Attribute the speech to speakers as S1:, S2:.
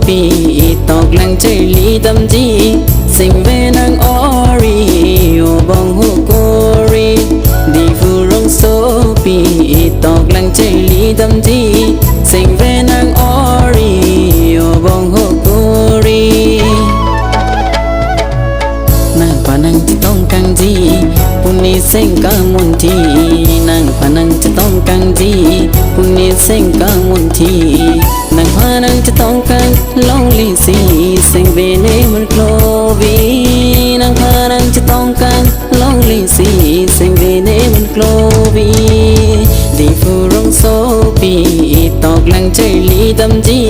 S1: ปีตอกหลังใจลีดำจีสิงเวนางออรีโอบองฮูโกรีดีฟูรงโซปีตอกหลังใจลีดำจีสิงเวนางออรีโอบองฮูโกรีนางพานังจะต้องกังจีปุณีเส้งกามุนทีนางพานังจะต้องกังจีปุณีเส้งกามุนทีนางพานังจะต้องกังลองลีซีเส้งเบเนมันโคลวีนางพานังจะต้องกังลองลีซีเส้งเบเนมันโคลวีดีฟูรงโซปีตอกหลังใจลีดำจี